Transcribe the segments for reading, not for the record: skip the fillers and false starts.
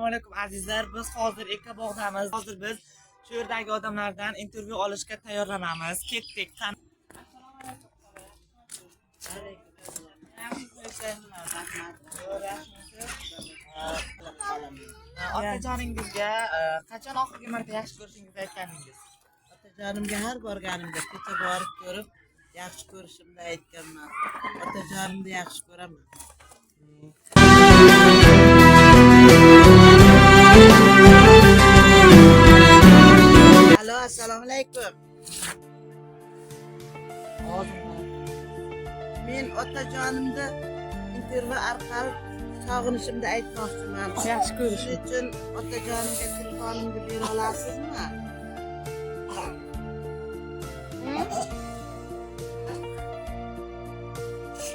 Assalomu alaykum azizlar. Biz hozir Ekobog'damiz. Hozir biz shu yerdagi odamlardan intervyu olishga tayyorlanamiz. Ketdik. Otajoningizga qachon oxirgi marta yaxshi ko'rishingizni aytganingiz? Otajonimga har borganimda kecha borib ko'rib yaxshi ko'rishimni aytganman. Otajonimni yaxshi ko'raman. Alo, assalomu alaykum. Men otajonimni intervyu orqali sog'inishimni aytmoqchiman. Yaxshi ko'rish uchun otajonimga telefonimni bera olasizmi?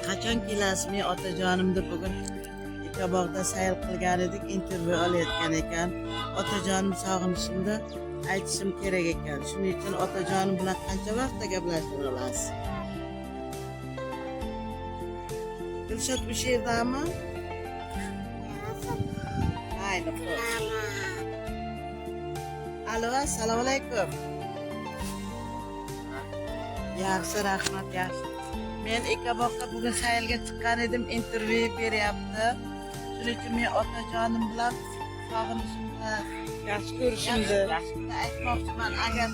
Qachon kelasiz? Men otajonimni bugun Ekobog'da sayr qilgan edik, intervyu olayotgan ekan. Otajonim sog'inishimni aytishim kerak ekan. Shuning uchun otajonim bilan qancha vaqtda gaplashib olasiz? Dilshod bu yerdami? Mayli, xo'p. Alo, assalomu alaykum. Yaxshi, rahmat, yaxshi. Men Ekobog'ga bugun saylga chiqqan edim, intervyu beryapti. Shuning uchun men otajonim bilan sog'inishimni, yaxshi ko'rishimni aytmoqchiman. Agar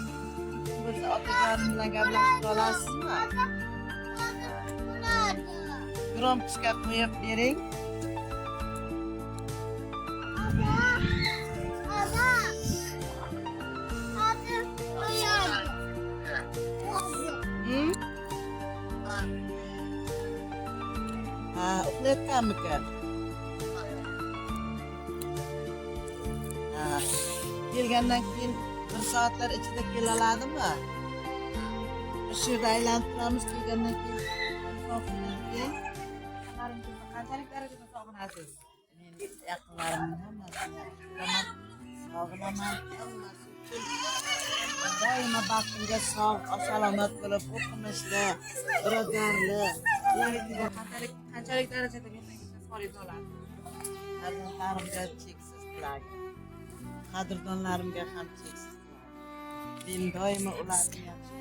bo'lsa otajonim bilan gaplashib olasizmi? Gромче qo'yib bering. Uxlayotganmikan? Kelgandan keyin 1 soatlar ichida kela oladimi? Shu yerda aylantiramiz, kelgandan keyin qanchalik darajada sog'inasiz? Men yaqinlarimni hammasini sog'inaman, hammasi uchun doimo baxtimga sog', salomat bo'lib, o'qimishli, birodarli, qanchalik darajada mehnatga xolis olasiz? farzandlarimga cheksiz tilak, qadrdonlarimga ham cheksiz tilak. Men doimo ularni yaxshi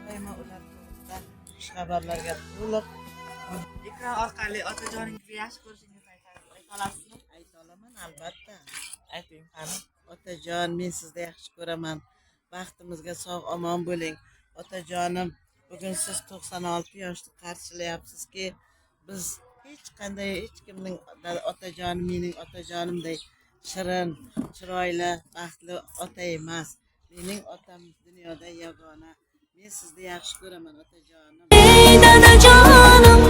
doimo ular to'g'risida xabarlarga to'liq Ekran orqali otajoningizga yaxshi ko'rishingizni ayta olasizmi? ayta olaman, albatta. Ayting, qani. Otajon, men sizni yaxshi ko'raman. Baxtimizga sog' omon bo'ling. Otajonim, bugun siz 96 yoshni qarshilayapsizki, biz hech kimning otajonim mening otajonimdek shirin, chiroyli, baxtli ota emas. Mening otam dunyoda yagona. Men sizni yaxshi ko'raman, otajonim. Ey dadajonim,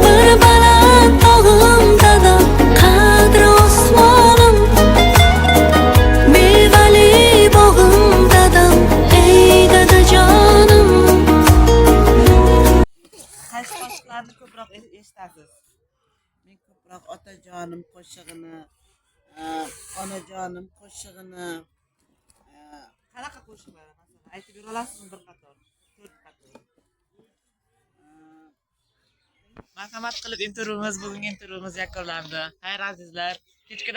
bir baland tog'im dadam, qadri osmonim, mevali bog'im dadam, ey dadajonim. Qaysi qo'shiqlarni ko'proq eshitasiz? Men ko'proq otajonim qo'shig'ini, onajonim qo'shig'ini, Qanaqa qo'shiqlar masalan aytib bera olasizmi bir qator? 4 qator. Marhamat qilib bugungi intervyumiz yakunlandi. Xayr azizlar. Kechki